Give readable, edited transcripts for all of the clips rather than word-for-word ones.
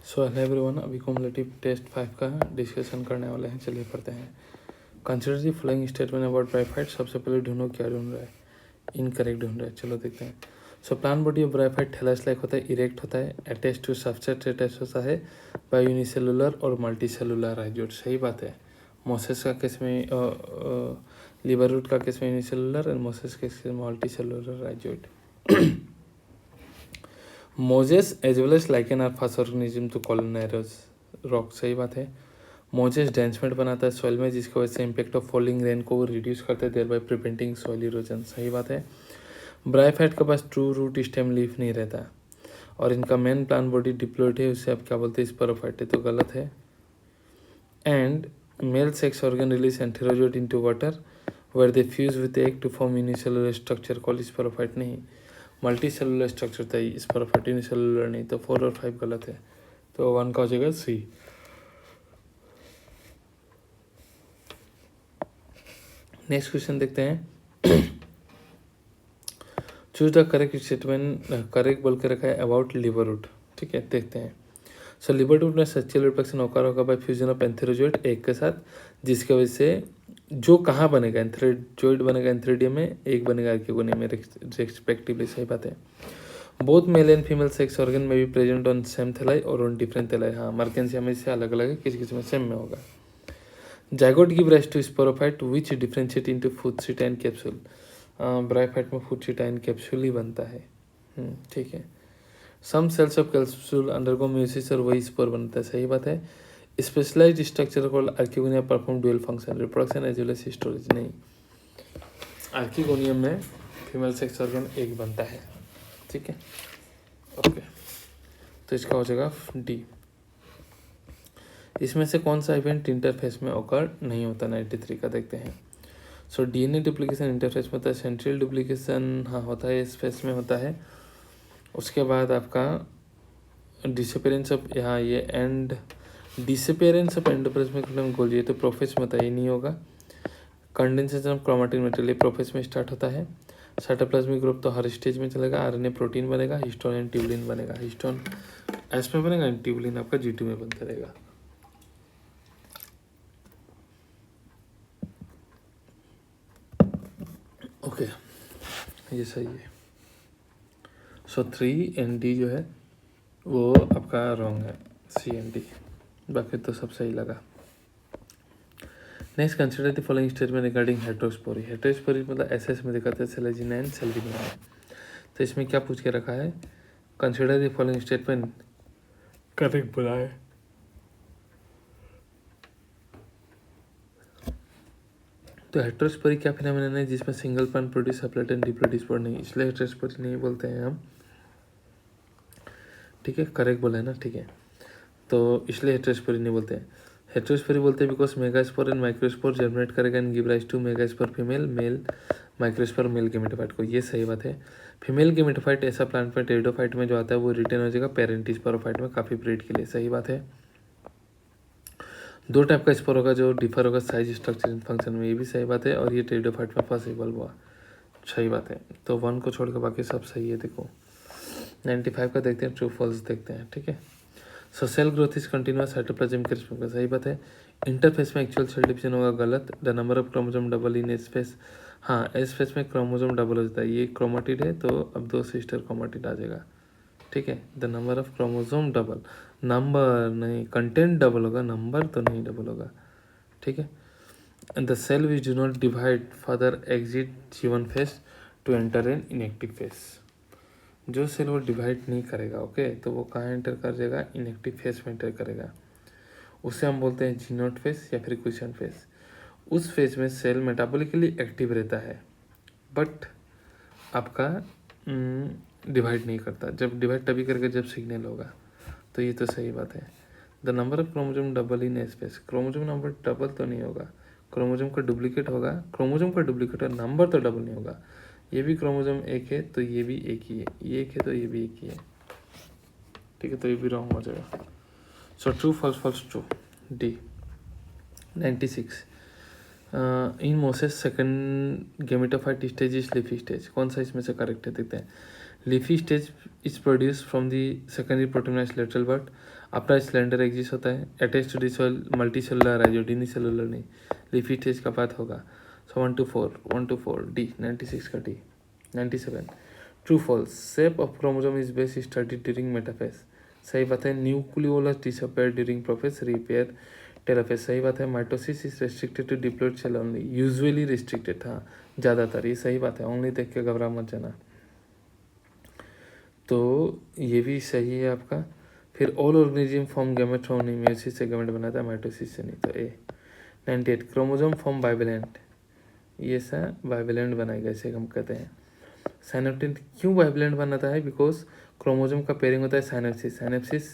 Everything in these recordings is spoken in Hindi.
सो हेलो एवरीवन, अभी कॉम्पिटिटिव टेस्ट 5 का डिस्कशन करने वाले हैं। चलिए पढ़ते हैं। Consider the following statement about bryophyte. सबसे पहले ढूंढो क्या ढूंढ रहा है, इनकरेक्ट ढूंढ रहा है। चलो देखते हैं। So plant body of bryophyte thallus like होता है, इरेक्ट होता है, अटैच टू सबस्ट्रेट अटैच होता है बाय यूनिसेलुलर और मल्टी सेलुलर राइजोइड। सही बात है। मोसेस का केस में लिवर रूट का केस में यूनिसेलुलर और मोसेस के केस में multicellular rhizoid. Mosses as well as lichen are first organism to colonise rock. सही बात है। मोजेस डेंसमेंट बनाता है सॉइल में, जिसकी वजह से इम्पैक्ट ऑफ फॉलिंग रेन को रिड्यूस करते हैं, thereby preventing soil erosion. सही बात है। ब्राइफाइट के पास ट्रू रूट स्टेम लीफ नहीं रहता और इनका मेन प्लांट बॉडी डिप्लॉयड है, उससे आप क्या बोलते हैं, स्पोरोफाइट है, तो गलत है। And male sex organ release antherozoid into water where they fuse with egg to form unicellular structure called sporophyte. नहीं, मल्टी सेलुलर स्ट्रक्चर था स्पोरोफाइट, यूनिसेलुलर नहीं, तो 4 और 5 गलत है, तो 1 का हो जाएगा सी। नेक्स्ट क्वेश्चन देखते हैं। Choose the correct statement, correct बोल के रखा है अबाउट लिवर रूट। ठीक है, देखते हैं। सो लिवर रूट में सेक्सुअल रिप्रोडक्शन ओकर होगा बाय फ्यूजन ऑफ एंथेरोजोइड एग के साथ, जिसकी वजह से जो कहाँ बनेगा, एंथेरोजोइड बनेगा एंथेरिडियम में, एग बनेगा आर्किगोनियम में रेस्पेक्टिवली। सही बात है। Both male and female sex organ में भी प्रेजेंट ऑन सेम थैलाई और ऑन डिफरेंट थैलाई। हाँ, मर्केंसिया में से अलग अलग है, किसी किसी में सेम में होगा। Zygote give rise to sporophyte which differentiate into foot seta and capsule. Bryophyte में फूडसिटा एंड कैप्सूल ही बनता है। ठीक है। Some cells of capsule undergo meiosis और वही स्पोर बनता है। सही बात है। Specialised structure called archegonia perform dual function, reproduction as well as storage. नहीं, आर्किगोनियम में फीमेल सेक्स ऑर्गन एक बनता है। ठीक है, ओके, तो इसका हो जाएगा डी। इसमें से कौन सा इवेंट इंटरफेस में ओकर नहीं होता, 93 का देखते हैं। सो डीएनए डुप्लीकेशन इंटरफेस में होता है, सेंट्रल डुप्लीकेशन हाँ होता है, इस फेस में होता है। उसके बाद आपका डिसअपेरेंस ऑफ, यहाँ ये and disappearance of endoplasmic Golgi, ये तो प्रोफेस में होता है, ये नहीं होगा। Condensation of chromatin material prophase में स्टार्ट होता है। साइटोप्लाज्मिक ग्रुप तो हर स्टेज में चलेगा। आरएनए प्रोटीन बनेगा, हिस्टोन एंड ट्यूबुलिन बनेगा। हिस्टोन एस में बनेगा एंड ट्यूबुलिन आपका G2 में बनता रहेगा। ओके, ये सही है। सो 3 एंड डी जो है वो आपका रॉन्ग है, सी एंड डी, बाकी तो सब सही लगा। Next, consider the following statement regarding heterospory. Heterospory मतलब एसएस में दिखाते हैं सेलेजिना एंड सेल्विना में। तो इसमें क्या पूछ के रखा है, consider the following statement correct बोला है। तो हेटेरोस्पोरी क्या फिनोमेनन है जिसमें single plant produce separate and diploid spore नहीं, इसलिए हेटेरोस्पोरी नहीं बोलते हैं हम। ठीक है, करेक्ट बोला है ना, ठीक है, तो इसलिए हेटेरोस्पोरी नहीं बोलते हैं। हेटेरोस्पोरी बोलते हैं because megaspore and microspore germinate करेगा and give rise to megaspore female, male microspore male gametophyte को। ये सही बात है। फीमेल गेमेटोफाइट ऐसा प्लांट में टेरिडोफाइट में जो आता है वो रिटेन हो जाएगा पेरेंटिस्पोरोफाइट में, काफ़ी ब्रीड के लिए। सही बात है। 2 टाइप का स्पोर होगा जो डिफर होगा साइज, स्ट्रक्चर एंड फंक्शन में, ये भी सही बात है। और ये टेरिडोफाइट में फर्स्ट इवॉल्व हुआ, सही बात है। तो 1 को छोड़ के बाकी सब सही है। देखो 95 का देखते हैं, ट्रू फॉल्स देखते हैं। ठीक है। So cell growth is continuous cytoplasm के रिस्पेक्ट में, सही बात है। इंटरफेस में एक्चुअल सेल डिवीजन होगा, गलत। The number of chromosome double in S phase, हाँ एस फेस में क्रोमोसोम डबल हो जाता है। ये क्रोमाटिड है तो अब 2 सिस्टर क्रोमाटिड आ जाएगा। ठीक है, the number of chromosome double, number नहीं, कंटेंट डबल होगा, नंबर तो नहीं डबल होगा। ठीक है। And the cell which do not divide further exit G1 phase to enter in inactive phase. जो सेल वो डिवाइड नहीं करेगा, ओके, तो वो कहाँ एंटर कर जाएगा, इनएक्टिव फेस में एंटर करेगा। उसे हम बोलते हैं G0 फेस या फिर क्विसेंट फेस। उस फेज में सेल मेटाबॉलिकली एक्टिव रहता है बट आपका डिवाइड नहीं करता। जब डिवाइड तभी करके जब सिग्नल होगा, तो ये तो सही बात है। The number of chromosome double in A space, chromosome number double तो नहीं होगा, क्रोमोसोम का डुप्लीकेट होगा। क्रोमोसोम का डुप्लीकेट और नंबर तो डबल नहीं होगा। ये भी क्रोमोसोम एक है तो ये भी एक ही है, ये एक है तो ये भी एक ही है। ठीक है, तो ये भी रॉन्ग हो जाएगा। So true false, false true, D. 96, in mosses second gametophyte stage is leafy stage, कौन सा इसमें से करेक्ट है देखते हैं। Leafy stage is produce from the secondary protonema lateral but अपना सिलेंडर एग्जिस्ट होता है attach to the soil multi cellular है जो डी सेलुलर नहीं लीफी स्टेज का बात होगा। सो 1 to 4 डी 96 का D 97 true false shape of chromosome is best studied during metaphase सही बात है nucleolus disappear during prophase reappear telophase सही बात है mitosis is restricted to diploid cell only usually restricted हाँ ज़्यादातर ये सही बात है ओनली देख के घबरा मत जाना तो ये भी सही है आपका। फिर all organism form gamete from meiosis से गैमेट बनाता है माइटोसिस से नहीं तो ए 98 क्रोमोसोम फॉर्म बाइवेलेंट ये सा बाइवेलेंट बनाएगा इसे हम कहते हैं। साइनोप्टिन क्यों बाइवेलेंट बनाता है बिकॉज क्रोमोसोम का पेयरिंग होता है साइनेप्सिस साइनेप्सिस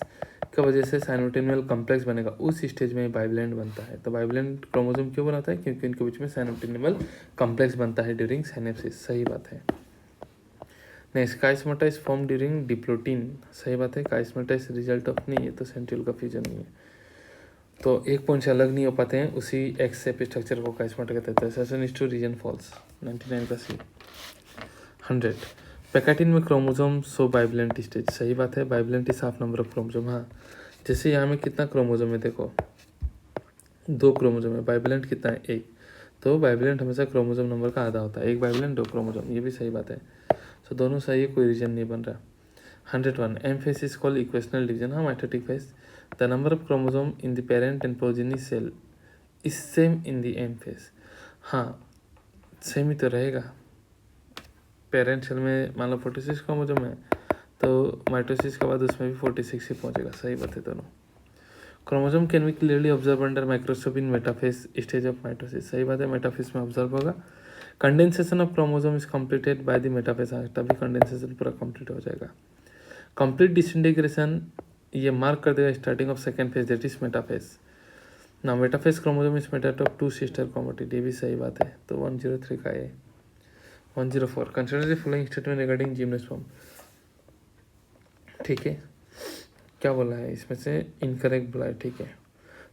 की वजह से साइनोप्टिनल कॉम्प्लेक्स बनेगा उस स्टेज में बाइवेलेंट बनता है तो बाइवेलेंट क्रोमोसोम क्यों बनाता है क्योंकि इनके बीच में साइनोप्टिनल कॉम्प्लेक्स बनता है ड्यूरिंग साइनेप्सिस सही बात है। नेक्स्ट काइस्मेटाइज फॉर्म ड्यूरिंग डिप्लोटिन सही बात है काइस्मेटाइज रिजल्ट ऑफ नहीं है तो सेंट्रियल का फ्यूजन नहीं है तो एक पॉइंट से अलग नहीं हो पाते हैं उसी एक्स शेप स्ट्रक्चर को काइस्मेटा कहते हैं assertion is true reason false 99 का सी 100 पैकेटिन में क्रोमोसोम सो बाइवेलेंट स्टेज सही बात है bivalent is half number of chromosome हाँ जैसे यहाँ में कितना क्रोमोसोम है देखो 2 क्रोमोसोम है बाइवेलेंट कितना है 1 तो बाइवेलेंट हमेशा क्रोमोसोम नंबर का आधा होता है 1 बाइवेलेंट 2 क्रोमोसोम ये भी सही बात है तो दोनों सही है कोई रीजन नहीं बन रहा। 101 M phase is called equational division हाँ mitotic phase the number of chromosome in the parent and progeny cell is same in the M phase हाँ सेम ही तो रहेगा पेरेंट सेल में मान लो 46 क्रोमोसोम है तो माइटोसिस के बाद उसमें भी 46 ही पहुंचेगा सही बात है दोनों। Chromosome can be clearly observe under microscope in metaphase stage of mitosis सही बात है मेटाफेज में ऑब्जर्व होगा। Condensation of chromosome is completed by the metaphase तभी कंडेंसेशन पूरा कंप्लीट हो जाएगा। कंप्लीट डिसइंटीग्रेशन ये मार्क कर देगा starting of second phase that is metaphase ना metaphase chromosome is made out of 2 sister chromatid ये भी सही बात है तो 103 का है। 104 consider the following statement regarding gymnosperm ठीक है क्या बोला है इसमें से इनकरेक्ट बोला है ठीक है।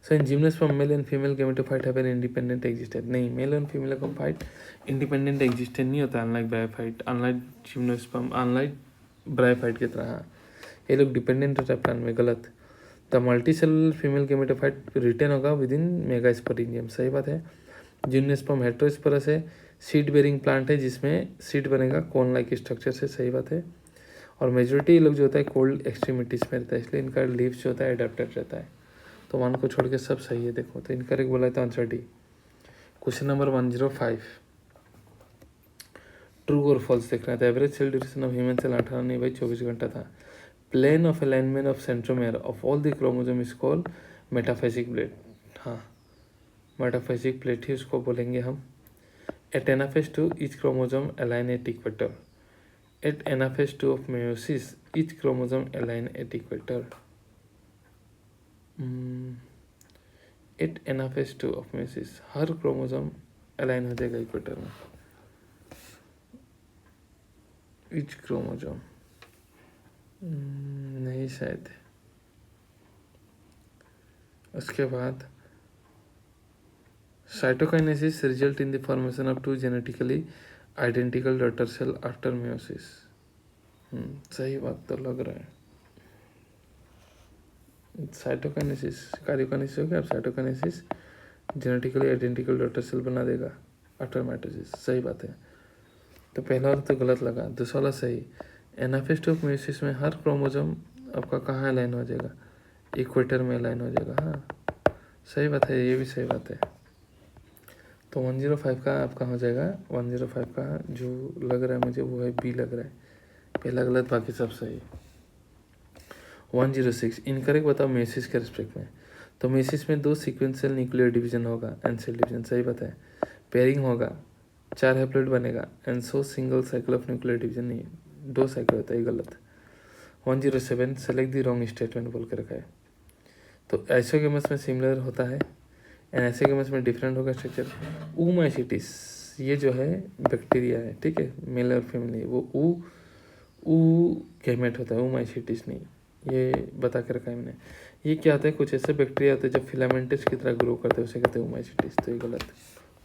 So in gymnosperm male and female gametophyte have an independent existent नहीं male and female gametophyte independent existent नहीं होता unlike bryophyte unlike gymnosperm unlike bryophyte की तरह हाँ ये लोग डिपेंडेंट होता है प्लान में गलत the multicellular female gametophyte retain होगा विद इन मेगास्पोरेंजियम सही बात है। जिम्नोस्पर्म हेटेरोस्पोरस है सीड बेरिंग प्लांट है जिसमें सीड बनेगा कोन लाइक स्ट्रक्चर से सही बात है और मेजोरिटी लोग जो होता है कोल्ड एक्सट्रीमिटीज में रहता है इसलिए इनका लीव्स जो होता है एडेप्टेड रहता है तो 1 को छोड़ के सब सही है देखो तो इनकरेक्ट बोला है तो answer D. Question number 105 true और फॉल्स देखना था average cell duration of human cell 18 नहीं भाई 24 घंटा था। Plane of alignment of centromere of all the chromosome is called metaphasic plate हाँ मेटाफेजिक प्लेट ही उसको बोलेंगे हम। At anaphase 2 each chromosome align at equator At anaphase 2 of meiosis, each chromosome align at equator. At anaphase 2 of meiosis, her chromosome align हो जाएगा इक्वेटर में। Each क्रोमोसोम नहीं शायद। उसके बाद cytokinesis result in the formation of 2 genetically identical daughter cell after meiosis सही बात तो लग रहा है। साइटोकाइनेसिस कार्योकाइनेसिस हो गया अब cytokinesis genetically identical daughter cell बना देगा आफ्टर माइटोसिस सही बात है तो पहला वाला तो गलत लगा दूसरा वाला सही। एनाफेज 2 ऑफ मियोसिस में हर क्रोमोसोम आपका कहाँ अलाइन हो जाएगा इक्वेटर में अलाइन हो जाएगा हाँ सही बात है ये भी सही बात है तो 105 का आपका हो जाएगा 105 का जो लग रहा है मुझे वो है बी लग रहा है पहला गलत बाकी सब सही। 106 इनकरेक्ट बताओ मेसिस के रिस्पेक्ट में तो मेसिस में 2 सीक्वेंशियल न्यूक्लियर डिवीजन होगा एंड सेल डिवीजन सही बात है पेयरिंग होगा 4 हैप्लॉइड बनेगा and so single cycle of nuclear division नहीं 2 साइकिल होता है गलत। 107 सेलेक्ट द रॉन्ग स्टेटमेंट बोल के रखा है तो आइसोगेमस में सिमिलर होता है एंड आइसोगेमस में डिफरेंट होगा स्ट्रक्चर। ऊमाइसिटिस ये जो है बैक्टीरिया है ठीक है मेल और फीमेल वो ऊ गैमेट होता है ऊमाइसिटिस नहीं ये बता के रखा है मैंने। ये क्या होता है कुछ ऐसे बैक्टीरिया होते हैं जब फिलामेंटस की तरह ग्रो करते हैं उसे कहते हैं ऊमाइसिटिस तो ये गलत।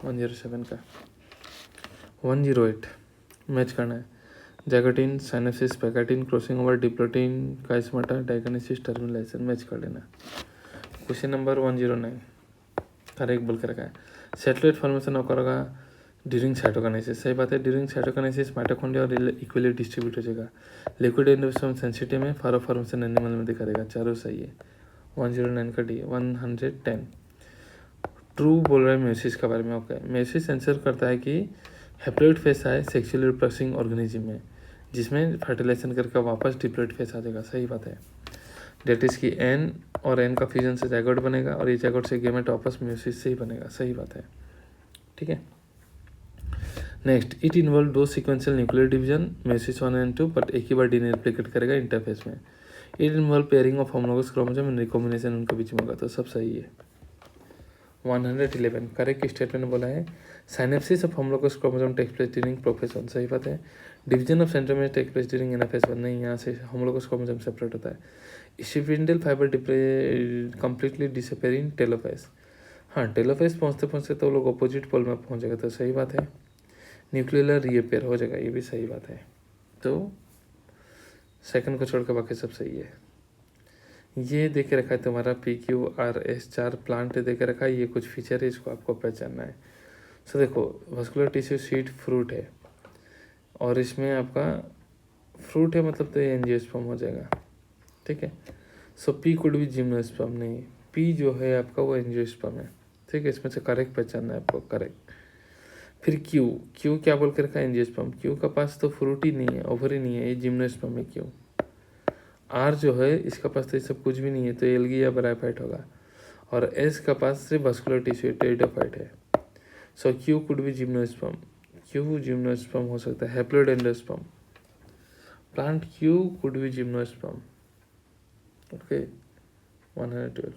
107 का 108 मैच करना है zygotene, synapsis, pachytene, crossing over diplotene, chiasmata, diakinesis, termination. Match कर लेना। क्वेश्चन नंबर 109 करेक्ट बोल के रखा है। सेटेलाइट फॉर्मेशन occur होगा ड्यूरिंग साइटोकाइनेसिस। सही बात है। ड्यूरिंग साइटोकाइनेसिस माइटोकॉन्ड्रिया और इक्वली डिस्ट्रीब्यूट हो जाएगा। लिक्विड एंडोस्पर्म सेंसिटिव में, फारो फॉर्मेशन एनिमल में दिखा देगा। चारों सही है। 109 का डी। 110 ट्रू बोल रहा है मेयोसिस के बारे में। ओके, मेयोसिस आंसर करता है कि हैप्लॉइड फेस आए सेक्सुअली रिप्रोडक्टिंग ऑर्गेनिज्म में, जिसमें फर्टिलाइजेशन करके वापस डिप्लॉइड फेस आ जाएगा। सही बात है। डेट इज की एन और एन का फ्यूजन से जाइगोट बनेगा और ये जाइगोट से गेमेट वापस मेयोसिस से ही बनेगा। सही बात है। ठीक है। नेक्स्ट, इट इन्वॉल्व दो sequential nuclear division meiosis 1 and 2, but एक ही बार डीएनए रेप्लिकेट करेगा इंटरफेस में। It involve pairing of homologous chromosome and recombination उनके बीच में होगा। तो सब सही है। 111 करेक्ट स्टेटमेंट बोला है। Synapsis of homologous chromosome takes place during prophase 1। सही बात है। Division of centromere takes place during anaphase 1। नहीं, यहाँ से होमोलोगस क्रोमोसोम सेपरेट होता है। Spindle fibre completely disappearing telophase. हाँ, टेलोफेस पहुँचते पहुँचते तो लोग अपोजिट पोल में पहुँच जाएगा। तो सही बात है। न्यूक्लियर रीअपेयर हो जाएगा, ये भी सही बात है। तो सेकंड को छोड़ के बाकी सब सही है। ये दे के रखा है तुम्हारा PQRS 4 प्लांट दे के रखा है। ये कुछ फीचर है, इसको आपको पहचानना है। सो देखो, वस्कुलर टिश्यू सीड फ्रूट है और इसमें आपका फ्रूट है, मतलब तो ये एंजियोस्पर्म हो जाएगा। ठीक है। सो पी कुड भी जिम्नोस्पर्म नहीं, पी जो है आपका वो एंजियोस्पर्म है। ठीक है, इसमें से करेक्ट पहचानना है आपको। करेक्ट। फिर क्यू, क्यू क्या बोल के रखा है? एंजियोस्पर्म। क्यू का पास तो फ्रूट ही नहीं है, ओवर ही नहीं है, ये जिम्नोस्पर्म है क्यू। आर जो है इसका पास तो ये सब कुछ भी नहीं है, तो एल्गी या ब्रायोफाइट होगा। और एस का पास सिर्फ वस्कुलर टिश्यू टेरिडोफाइट है। सो क्यू कुड भी जिम्नोस्पर्म। क्यू जिम्नोस्पर्म हो सकता है। Haploid endosperm. Plant Q could भी gymnosperm. Okay. 112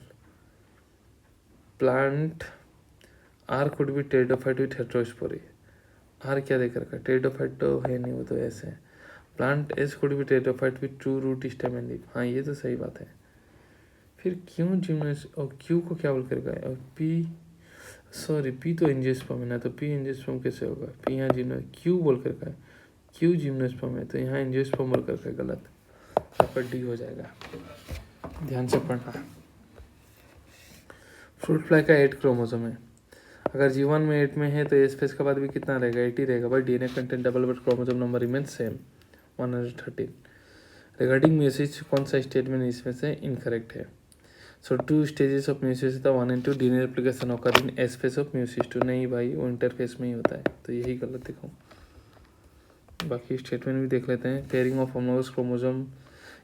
plant R could भी टेरिडोफाइट विथ हेट्रोस्पोरी। आर क्या देख रखा है? टेरिडोफाइट तो है नहीं, वो तो ऐसे है। प्लांट एस कुड भी pteridophyte with true root stem and leaf. हाँ, ये तो सही बात है। फिर क्यों जिम्नोस और क्यू को क्या बोल कर गए? और पी, सॉरी पी तो एंजियोस्पर्म है ना, तो पी एंजियोस्पर्म कैसे होगा? पी यहाँ जिम्नो क्यू बोल कर गए, क्यू जिम्नोस्पर्म है, तो यहाँ एंजियोस्पर्म बोल कर गए, गलत। आपका डी हो जाएगा। ध्यान से पढ़ना। फ्रूट फ्लाई का 8 क्रोमोसोम है। अगर जीवन में 8 में है तो एस फेस के बाद भी कितना रहेगा? 80 रहेगा। But DNA content double, but chromosome number remain same 113। Regarding meiosis कौन सा स्टेटमेंट इसमें से इनकरेक्ट है? सो 2 स्टेजेस ऑफ मेयोसिस था 1 and 2। DNA replication occur in S phase of meiosis 2। नहीं भाई, वो इंटरफेस में ही होता है, तो यही गलत दिखाऊँ। बाकी स्टेटमेंट भी देख लेते हैं। पेयरिंग ऑफ होमोलोगस क्रोमोसोम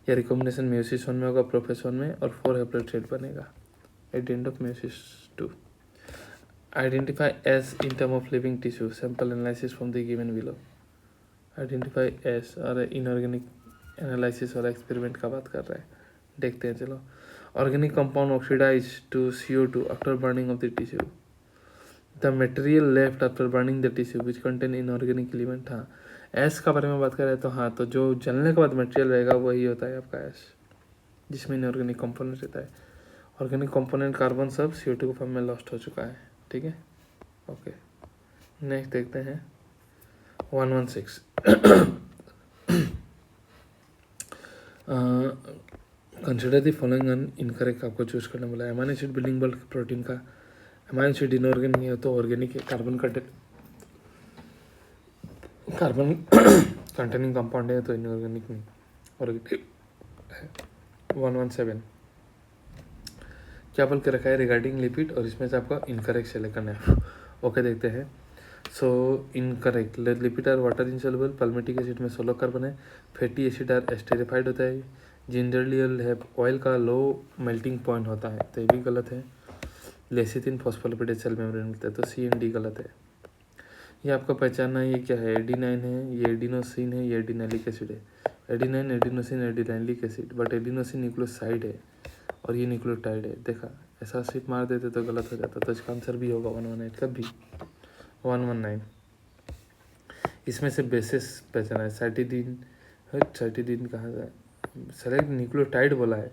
या रिकॉम्बिनेशन मेयोसिस 1 में होगा, प्रोफेस 1 में, और 4 हैप्लॉइड सेट बनेगा at the end of meiosis 2। Identify as in term of living tissue, sample analysis from the given below. Identify as और इनऑर्गेनिक एनालिसिस वाला एक्सपेरिमेंट का बात कर रहा है। देखते हैं, चलो। Organic compound oxidize to CO2 after burning of the tissue. The material left after burning the tissue which contain inorganic element. हाँ, एस का बारे में बात कर रहे हैं, तो हाँ, तो जो जलने के बाद मटेरियल रहेगा वही होता है आपका एस, जिसमें इनऑर्गेनिक कंपोनेंट रहता है। ऑर्गेनिक कंपोनेंट कार्बन सब CO2 के फॉर्म में लॉस्ट हो चुका है। ठीक है, ओके। नेक्स्ट देखते हैं 116। Consider the following in incorrect, आपको चूज करना बोला है। Amino acid building block protein का अमाइनो एसिड इनऑर्गेनिक है तो ऑर्गेनिक है। कार्बन कंटेनिंग कंपाउंड है तो इनऑर्गेनिक नहीं, ऑर्गेनिक है। 117 क्या बोल के रखा है रिगार्डिंग लिपिड, और इसमें से आपका इनकरेक्ट सेलेक्ट करना है। ओके, देखते हैं। So incorrect, lipid are water insoluble, palmitic acid में 16 कार्बन है। फैटी एसिड आर एस्टेरिफाइड होता है। जनरली ऑयल का लो मेल्टिंग पॉइंट होता है, तो ये भी गलत है। लेसिथिन फॉस्फोलिपिड सेल मेम्ब्रेन मिलता है, तो सी एंड डी गलत है। ये आपका पहचानना है, ये क्या है? एडिनाइन है, ये एडिनोसिन है, ये एडिनाइलिक एसिड है। Adenine, adenosine, adenylic acid, but adenosine nucleoside है और ये न्यूक्लियोटाइड है। देखा, ऐसा सिर्फ मार देते तो गलत हो जाता, तो इसका आंसर भी होगा 118 का भी। 119 इसमें से बेसिस पहचाना है। साइटिडीन, साइटिडीन कहाँ से? सेलेक्ट न्यूक्लियोटाइड बोला है,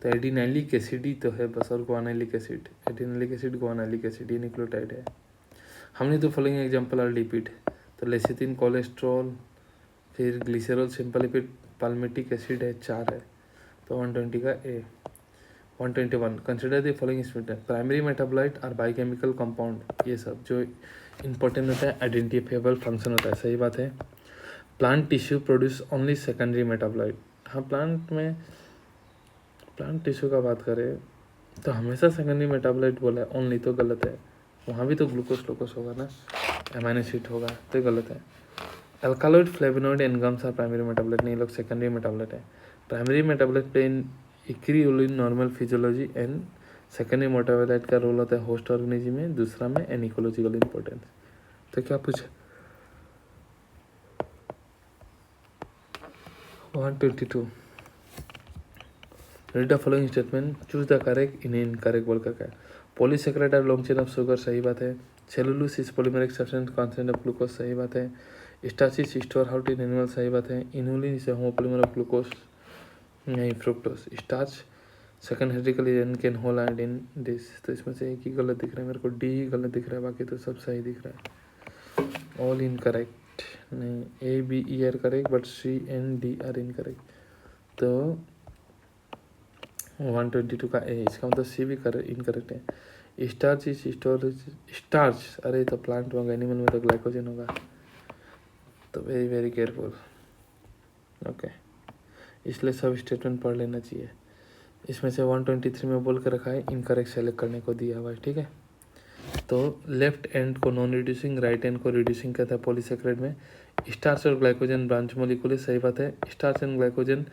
तो एडिनाइलिक एसिड ही तो है बस, और ग्वानाइलिक एसिड। एडिनाइलिक एसिड, ग्वानाइलिक एसिड, ये न्यूक्लियोटाइड है। हमने तो फॉलोइंग एग्जांपल आर लिपिड, तो लेसिथिन कोलेस्ट्रॉल, फिर glycerol simple lipid palmitic acid है 4 है, तो 120 का ए। 121 consider the following statement, primary metabolite और बायोकेमिकल कंपाउंड, ये सब जो इंपॉर्टेंट होता है आइडेंटिफाइबल फंक्शन होता है, सही बात है। Plant tissue produce only secondary metabolite, हाँ प्लांट टिश्यू का बात करें तो हमेशा सेकेंडरी मेटाबोलाइट बोला है, ओनली तो गलत है, वहाँ भी तो ग्लूकोज होगा ना, एमाइनो एसिड होगा, तो गलत है। Alkaloid flavonoid and gums are primary metabolite, नहीं, लोग सेकेंडरी मेटाबोलाइट है। प्राइमरी मेटाबोलाइट प्ले इन इक्री role in normal physiology and secondary metabolite का रोल होता है होस्ट ऑर्गेनिज्म में, दूसरा में एन इकोलॉजिकल इंपॉर्टेंस। तो क्या पूछे 122 read the following statement, choose the correct in incorrect बोल करके। पॉलीसेकेराइड और लॉन्ग चेन ऑफ शुगर, सही बात है। Cellulose is polymeric substance consist of glucose, सही बात है। Starch is store out in animal, सही बात है। Inulin is homopolymer of glucose, नहीं, fructose. Starch second helical an can hold and in this, तो इसमें से एक ही गलत दिख रहा है मेरे को, डी ही गलत दिख रहा है, बाकी तो सब सही दिख रहा है। ऑल इनकरेक्ट, नहीं, A B E are correct but C and D are incorrect, तो 122 का ए, इसका मतलब सी भी इनकरेक्ट है। स्टार्च इज स्टोरेज, स्टार्च, अरे तो प्लांट होगा, एनिमल में तो ग्लाइकोजन होगा, तो वेरी वेरी केयरफुल, ओके। इसलिए सब स्टेटमेंट पढ़ लेना चाहिए। इसमें से 123 में बोल कर रखा है इनकरेक्ट सेलेक्ट करने को दिया हुआ है, ठीक है। तो लेफ्ट एंड को नॉन रिड्यूसिंग, राइट एंड को रिड्यूसिंग कहता है पॉलीसेकेराइड में। स्टार्च और ग्लाइकोजन ब्रांच मोलिकुल है, सही बात है। Starch and glycogen,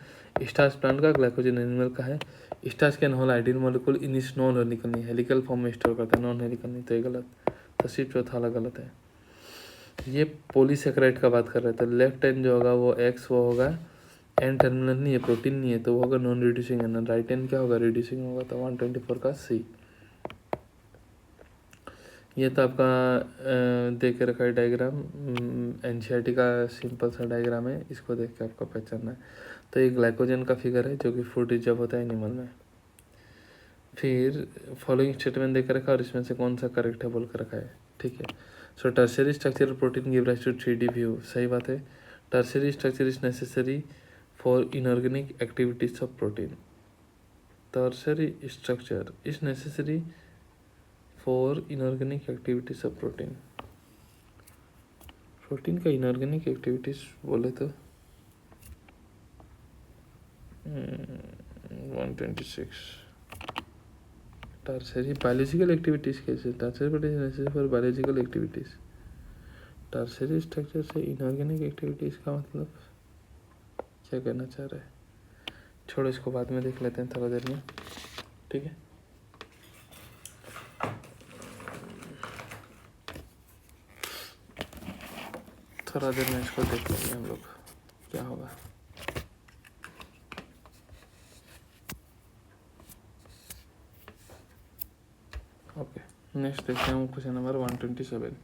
starch plant का, ग्लाइकोजन एनिमल का है। Starch can hold ideal molecule in इस नॉन हेलिकल, नहीं, हेलिकल फॉर्म में स्टोर करता है, नॉन हेलिकल नहीं, तो ये गलत, तो सिर्फ चौथा वाला गलत है। ये पॉलीसेकेराइड का बात कर रहे थे, लेफ्ट एंड जो होगा वो एक्स, वो होगा एन टर्मिनल नहीं है, प्रोटीन नहीं है, तो वो होगा non reducing end. Right and क्या होगा, रिड्यूसिंग होगा, तो 124 का सी। ये तो आपका दे के रखा है डायग्राम, एनसीईआरटी का सिंपल सा डायग्राम है, इसको देख के आपको पहचानना है। तो ये ग्लाइकोजन का फिगर है जो कि फूड रिजर्व होता है एनिमल में। फिर फॉलोइंग स्टेटमेंट दे के रखा और इसमें से कौन सा करेक्ट है बोल कर रखा है, ठीक है। So tertiary structure protein give rise to 3D view, सही बात है। Tertiary structure is necessary for inorganic activities of protein, tertiary structure is necessary for inorganic activities of protein. Protein का इनऑर्गेनिक एक्टिविटीज बोले तो 126 टर्शियरी बायोलॉजिकल एक्टिविटीज कैसे, tertiary necessary for biological activities, tertiary structure से इनऑर्गेनिक एक्टिविटीज का मतलब क्या कहना चाह रहा है, छोड़ो, इसको बाद में देख लेते हैं थोड़ा देर में, ठीक है। थोड़ा देर में इसको देख लेंगे हम लोग क्या होगा। ओके, नेक्स्ट देखते हैं question number 127।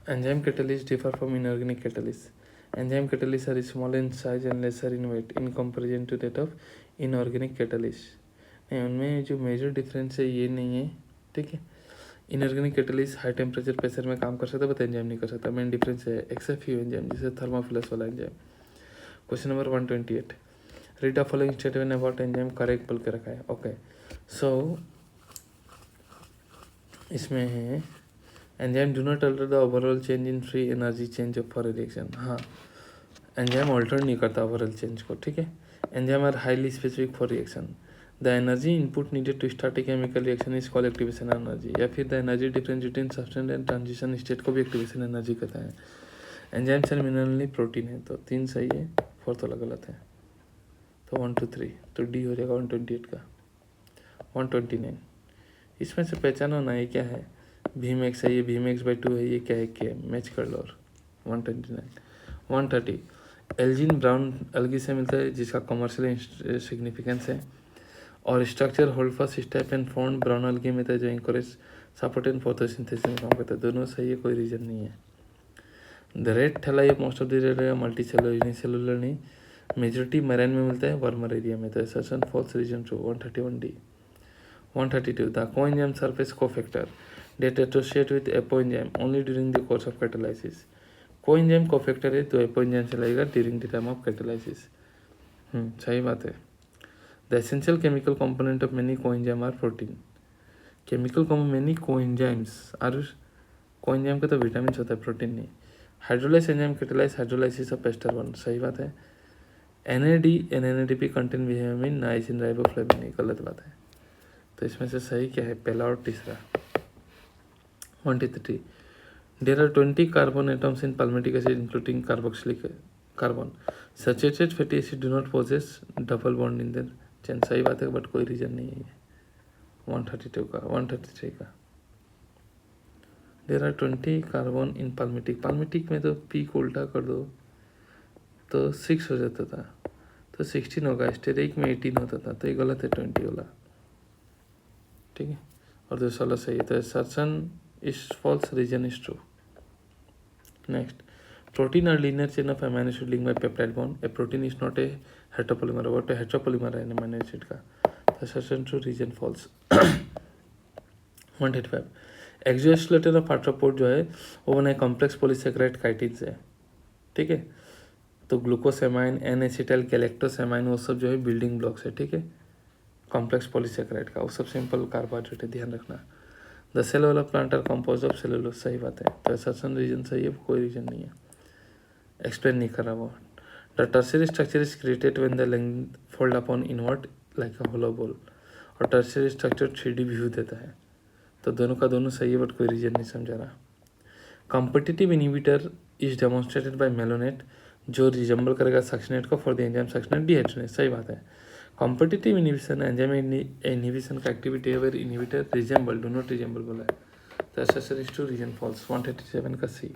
Enzyme catalyst differ from inorganic catalyst, enzyme catalyst are small in size and lesser in weight in comparison to that of inorganic catalyst. नहीं, उनमें जो मेजर डिफरेंस है ये नहीं है, ठीक है। Inorganic catalyst high temperature pressure में काम कर सकता है, बट एंजाइम नहीं कर सकता, मेन डिफरेंस है एक्सेप्ट फ्यू एंजाइम, जैसे थर्मोफिलस वाला enzyme. Question number 128, read the following statement about enzyme, correct बोल के रखा है, ओके। सो इसमें है enzyme do not alter the overall change in free energy change of for reaction, हाँ, एंजाइम ऑल्टर नहीं करता ओवरऑल चेंज को, ठीक है। Enzyme are highly specific for reaction, the energy input needed to start a chemical reaction is called activation energy, या फिर the energy difference between substance and transition state को भी एक्टिवेशन एनर्जी कहते हैं। एंजाइम्स एंड मिनरली प्रोटीन है, तो 3 सही है, 4 वाला गलत है, तो 1 2 3, तो डी हो जाएगा 128 का। 129, इसमें से पहचानो ना ये क्या है, भीम एक्स है, ये भीम एक्स बाई 2 है, ये क्या है, के मैच कर लो। और 129 130, एल्जिन ब्राउन अलगी से मिलता है जिसका कमर्शियल सिग्निफिकेंस है, और structure hold first step and found brown algae में था जो इंकरेज सपोर्ट एंड फोटोसिंथेसिस में काम करता है, दोनों सही है, कोई रीजन नहीं है। द रेड थैला ये मोस्ट ऑफ द रेड है, मल्टी सेलुलर यूनिसेलुलर नहीं, मेजोरिटी मैराइन में मिलता है, वर्मर एरिया में, तो assertion false reason true. 131D 132, the coenzyme surface cofactor that associate with apoenzyme only during the course of catalysis, coenzyme cofactor है, तो एपोएंजाइम से लगेगा during the time of catalysis. सही बात है। The essential chemical component of many coenzyme are protein. Chemical many coenzymes are, coenzyme का तो विटामिन होता है, प्रोटीन नहीं। Hydrolase enzyme catalyze hydrolysis of ester 1, सही बात है। NAD and NADP contain vitamin niacin riboflavin, गलत बात है। तो इसमें से सही क्या है, पहला और तीसरा। 123 there are 20 carbon atoms in palmitic acid including carboxylic carbon. Saturated fatty acid do not possess double bond in their chain, सही बात है, बट कोई रीजन नहीं है ये। 132 का 133 का there are 20 carbon in palmitic में तो पी को उल्टा कर दो तो 6 हो जाता था, तो 16 होगा। स्टेरिक में 18 होता था, तो ये गलत है 20 वाला, ठीक है। और दूसरा वाला सही है, तो assertion is false, reason is true. Next, protein are linear chain of amino acid linked by peptide bond. A protein is not a heteropolymer, but a heteropolymer है अमीनो एसिड का, तो assertion true, reason false. 135 exoskeleton of arthropod जो है वो बना है कॉम्प्लेक्स पॉलीसेकेराइड काइटिन से, ठीक है। तो ग्लूकोसेमाइन, एन एसिटाइल, गैलेक्टोसेमाइन, वो सब जो है बिल्डिंग ब्लॉक्स है, ठीक है, कॉम्प्लेक्स पॉलीसेकेराइड का। वो सब सिंपल कार्बोहाइड्रेट है, ध्यान रखना। द सेल वाला plant are compose of cellulose, सही बात है। तो असर्शन रीजन सही है, कोई रीजन नहीं है, एक्सप्लेन नहीं कर रहा वो। The tertiary structure is created when the length fold upon invert like a hollow ball. और टर्शियरी स्ट्रक्चर 3D व्यू देता है, तो दोनों का दोनों सही है, बट कोई रीजन नहीं समझा रहा। Competitive inhibitor is demonstrated by malonate, जो रिजेंबल करेगा सक्शनेट को for the enzyme succinate dehydrogenase, सही बात है। कॉम्पिटिटिव इनिबिशन एंजाइम इनिबिशन का एक्टिविटी है where inhibitor resemble do not resemble बोला है, तो assertion is true, reason false. 137 का सी।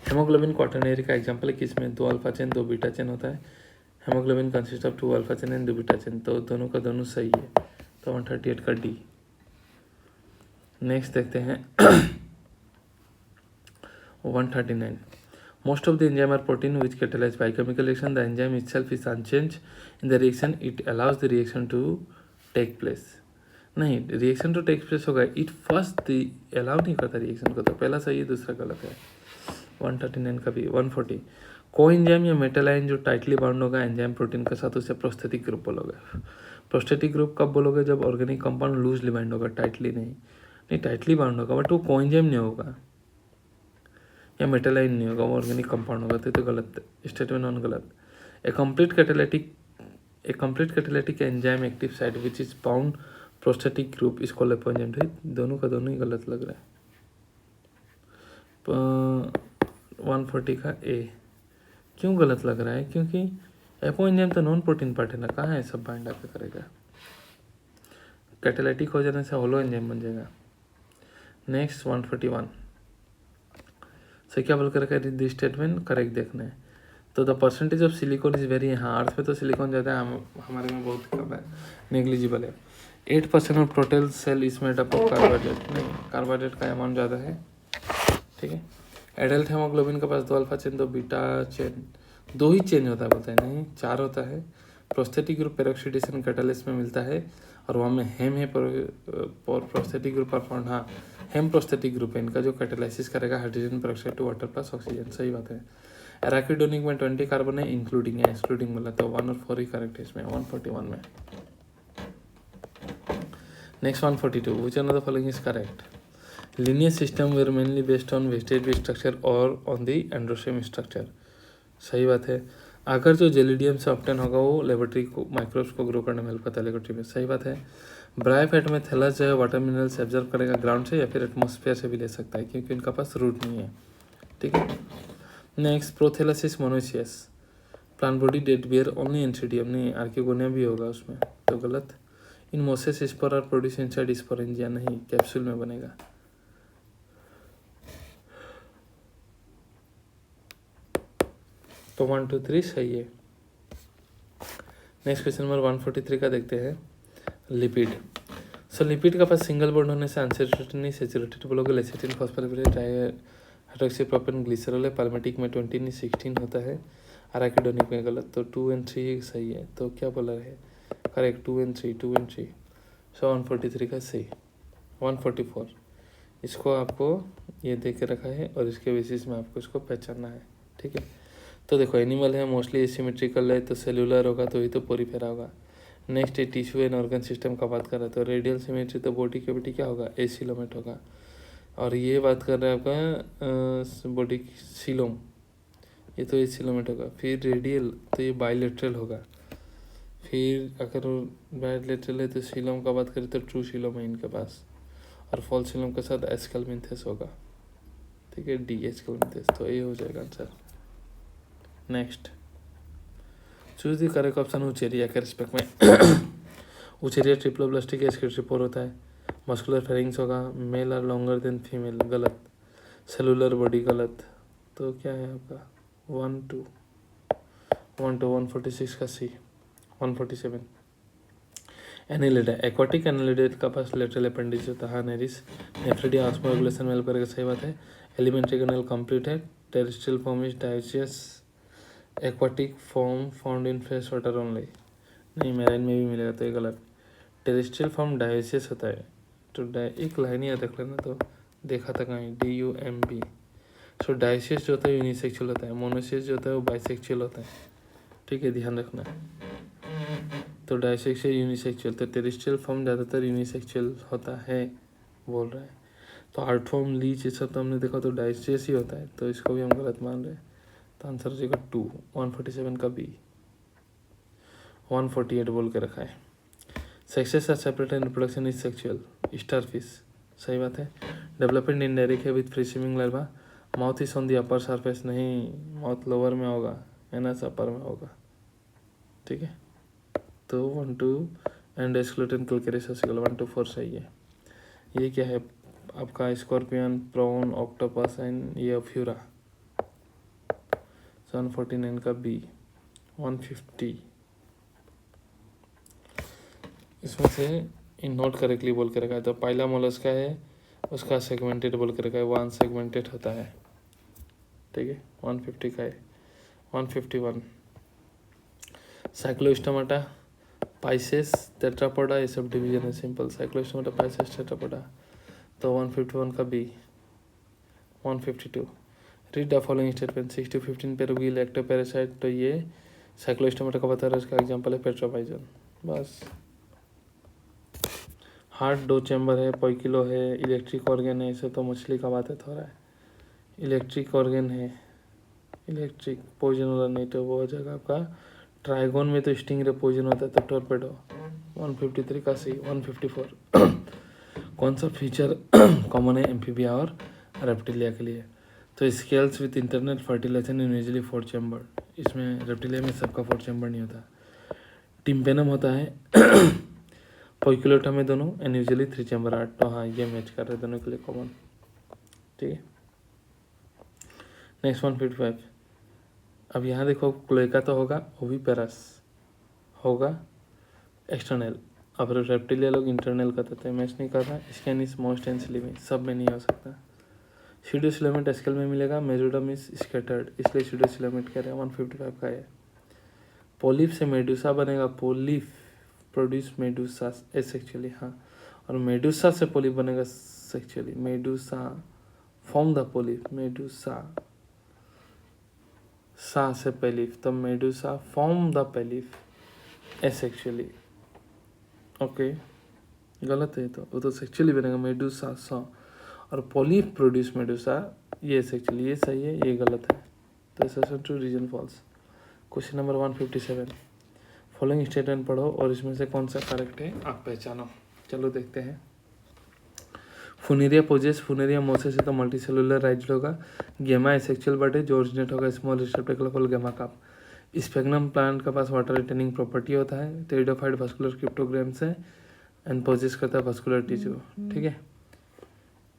हेमोग्लोबिन क्वाटरनरी का एग्जांपल है किसमें, 2 अल्फा चेन 2 बीटा चेन होता है। Haemoglobin consist of 2 alpha chain and 2 beta chain, तो दोनों का दोनों सही है, तो 138 का डी। नेक्स्ट देखते हैं 139 most of the enzyme are protein which catalyze biochemical reaction. The enzyme itself is unchanged in the reaction, it allows the reaction to take place। नहीं, रिएक्शन तो टेक प्लेस होगा, इट फर्स्ट अलाउ नहीं करता रिएक्शन को, तो पहला सही है, दूसरा गलत है। 139 का भी। 140 को एंजाइम या मेटल आयन जो टाइटली बाउंड होगा एंजाइम प्रोटीन के साथ, उसे प्रोस्थेटिक ग्रुप बोलोगे। प्रोस्थेटिक ग्रुप कब बोलोगे, जब ऑर्गेनिक कंपाउंड लूजली बाइंड होगा, टाइटली नहीं टाइटली बाउंड होगा, बट वो को एंजाइम नहीं होगा या मेटल आयन नहीं होगा, वो ऑर्गेनिक कंपाउंड होगा, तो गलत स्टेटमेंट ऑन गलत। A complete catalytic enzyme active site which is bound prosthetic group is called apoenzyme. दोनों का दोनों ही गलत लग रहा है। 140 का ए क्यों गलत लग रहा है, क्योंकि एपोएंजाइम तो नॉन प्रोटीन पार्ट है ना, कहाँ है सब बाइंड आके करेगा। कैटालिटिक हो जाने से होलो एंजाइम बन जाएगा। नेक्स्ट 141 से क्या बोल कर रखा है, दिस स्टेटमेंट करेक्ट देखना है। तो the percentage of silicon is very, हाँ अर्थ पे तो सिलिकॉन ज़्यादा है, हमारे में बहुत कम है, नेग्लिजिबल है। 8% of total sale is made up of carbohydrate, नहीं कार्बोहाइड्रेट का अमाउंट ज़्यादा है, ठीक है। एडल्ट हेमोग्लोबिन के पास 2 अल्फा चेन 2 बीटा चेन, 2 ही चेंज होता है, बोलते हैं नहीं 4 होता है। प्रोस्थेटिक ग्रुप पेरोक्सीडेशन कैटालिस्ट में मिलता है, और वहाँ में हेम है प्रोस्थेटिक ग्रुप पर फाउंड, हाँ हेम प्रोस्थेटिक ग्रुप है इनका, जो कैटालाइसिस करेगा hydrogen peroxide to water plus oxygen, सही बात है। एराकिडोनिक में 20 कार्बन है, इंक्लूडिंग है, एक्सक्लूडिंग बोला, तो 1 और 4 ही करेक्ट है इसमें। 141 में। Next 142 which on the following is correct. linear system were mainly based on vegetable structure और on the एंड्रोसेम स्ट्रक्चर, सही बात है। अगर जो जेलिडियम से ऑप्टेन होगा वो लेबोरेटरी को माइक्रोब्स को ग्रो करने में हेल्प करता है लेबोरेटरी में, सही बात है। ब्रायोफाइट में थैलस जो है वाटर मिनरल्स एब्जॉर्ब करेगा ग्राउंड से या फिर एटमॉस्फेयर से भी ले सकता है, क्योंकि इनका पास रूट नहीं है, ठीक है। Next prothallus monoecious plant body that bear only antheridium, नहीं आर्किगोनिया भी होगा उसमें, तो गलत। In mosses spore are produce inside sporangia, नहीं कैप्सूल में बनेगा। तो 1 2 3 सही है। नेक्स्ट क्वेश्चन नंबर 143 का देखते हैं, लिपिड। सो लिपिड का पास सिंगल बॉन्ड होने से अनसैचुरेटेड नहीं सैचुरेटेड बोलोगे, लेसिटिन फॉस्फोलिपिड हाइड्रोक्सीप्रोपेन ग्लिसरॉल है, पाल्मेटिक में 20 नहीं 16 होता है, अराकिडोनिक में गलत, तो 2 और 3 सही है। तो क्या बोला है करेक्ट, 2 और 3 2 और 3। सो 143 का सही। 144 इसको आपको ये दे के रखा है और इसके बेसिस में आपको इसको पहचानना है, ठीक है। तो देखो एनिमल है मोस्टली एसिमेट्रिकल है, तो सेलुलर होगा तो ही तो पोरीफेरा होगा। नेक्स्ट है टिश्यू एंड ऑर्गन सिस्टम का बात कर रहा है, तो रेडियल सिमेट्री तो बॉडी कैविटी क्या होगा, एसिलोमेट होगा। और ये बात कर रहे हैं आपका बॉडी सीलोम, ये तो एसिलोमेट होगा। फिर रेडियल तो ये बाइलेटरल होगा। फिर अगर बाइलेटरल है तो सीलोम का बात करें तो ट्रू सीलोम है इनके पास, और फॉल्स सीलोम के साथ एस्केलमिंथेस होगा, ठीक है, डी एस्केलमिंथेस। तो ये हो जाएगा answer. Next choose the correct option Wuchereria के रिस्पेक्ट में। उचेरिया ट्रिप्लोब्लास्टिक एस्क्रिप्टोपोर होता है। मस्कुलर फेरिंग्स होगा, male are longer than female, गलत। सेलुलर बॉडी गलत। तो क्या है आपका 146 का सी 147। एनिलिडा एक्वाटिक एनिलिडा का पास लेटरल अपेंडिज होता है, नेरिस। नेफ्रिडिया ऑस्मोरेगुलेशन वेल करेगा, सही बात है। एलिमेंट्री कैनल कंप्लीट है। Terrestrial form is dioecious. Aquatic form found in fresh water only, नहीं मैराइन में भी मिलेगा, तो ये गलत। टेरेस्ट्रियल फॉर्म डायोसियस होता है, तो एक लाइन याद रख लेना, तो देखा था कहीं DUMB। सो डायोसियस जो होता है यूनिसेक्सुअल होता है, मोनोसियस जो होता है वो बाइसेक्सुअल होता है, ठीक है, ध्यान रखना। तो डाइसेक्सुअल यूनिसेक्सुअल, तो टेरेस्ट्रियल फॉर्म ज़्यादातर यूनिसेक्सुअल होता है बोल रहा है। तो आर्ट फॉर्म लीच ये सब तो हमने देखा तो डाइसेस ही होता है, तो इसको भी हम गलत मान रहे हैं। तो आंसर हो जाएगा 2 147 का बी। 148 बोल के रखा है। Sexes are separate and reproduction is sexual, starfish, सही बात है। डेवलपमेंट इन डायरेक्ट है with free swimming larva. Mouth is on the upper surface, नहीं माउथ लोअर में होगा, एनस अपर में होगा, ठीक है। तो 1 2 एंड एस्कुलेटन कैलकेरियस ओसिकल 1 2 4 सही है। ये क्या है आपका स्कॉर्पियन, प्रॉन, ऑक्टोपस एंड ये फ्यूरा। 149 का बी। 150 इसमें से इन नोट करेक्टली बोल के रखा है। तो पहला मोलस्का है उसका सेगमेंटेड बोल के रखा है, 1 सेगमेंटेड होता है, ठीक है। 150 का है। 151 साइक्लोस्टोमाटा, पाइसेस, टेट्रापोडा, ये सब डिवीजन है सिंपल। साइक्लोस्टोमाटा, पाइसेस, टेट्रापोडा, तो 151 का B. 152 read the following statement 6 to 15 pair of gill ectoparasite, तो ये साइक्लोस्टोमाटा का बता रहा है, इसका एग्जांपल है पेट्रोपाइजन, बस। हार्ट 2 चैम्बर है, पोइकिलो है, इलेक्ट्रिक ऑर्गन है, इसे तो मछली का बात है थोड़ा है। इलेक्ट्रिक ऑर्गन है, इलेक्ट्रिक पॉइजन वाला नहीं, तो वो हो जाएगा आपका ट्राइगोन में तो स्टिंग पॉइजन होता है, तो टॉर्पेडो। 153 का सी। 154 कौन सा फीचर कॉमन है एम्फीबिया और रेप्टिलिया के लिए, तो scales with internal fertilization in usually 4 chamber, इसमें रेप्टिलिया में सबका 4 चैम्बर नहीं होता। टिम्पेनम होता है पोइकुलेटा में दोनों, एंड यूजुअली 3 चैम्बर 8, तो हाँ ये मैच कर रहे हैं दोनों के लिए कॉमन, ठीक है। नेक्स्ट 155। अब यहाँ देखो क्लोएका तो होगा, ओवी पेरस होगा एक्सटर्नल, अब रेप्टिलिया लोग इंटरनल का देते हैं, मैच नहीं कर रहा। स्कैन इज मोस्ट एंसली में सब में नहीं हो सकता। सीडोसिलेमेट एस्केल में मिलेगा, मेजोडम इज स्कैटर्ड, इसलिए सीडोसिलेमेट कह रहे हैं। 155 का है। पोलिप से मेडूसा बनेगा, पोलिप प्रोड्यूस मेडूसा एसेक्चुअली, हाँ, और मेडूसा से पोलिप बनेगा sexually, Medusa form the polyp, Medusa सा से पेलिफ, तो मेडूसा फॉर्म द पेलिफ एसेक्चुअली, ओके गलत है, तो वो तो सेक्चुअली बनेगा मेडूसा सा, और पोलिप प्रोड्यूस मेडूसा ये सेक्चुअली, ये सही है ये गलत है, तो assertion true reason false. Question number 157। Following statement पढ़ो और इसमें से कौन सा करेक्ट है आप पहचानो। चलो देखते हैं। फुनेरिया पोजेस, फुनेरिया मोसेस है तो मल्टी सेलुलर राइज होगा। गेमा एसेक्चुअल बर्ड है जो ओरिजिनेट होगा स्मॉल रिसेप्टेकल कॉल गेमा काप। स्पेगनम प्लांट के पास वाटर रिटेनिंग प्रॉपर्टी होता है, टेरिडोफाइड वस्कुलर क्रिप्टोग्राम से, एंड पोजेस करता है वस्कुलर टिश्यू, ठीक है।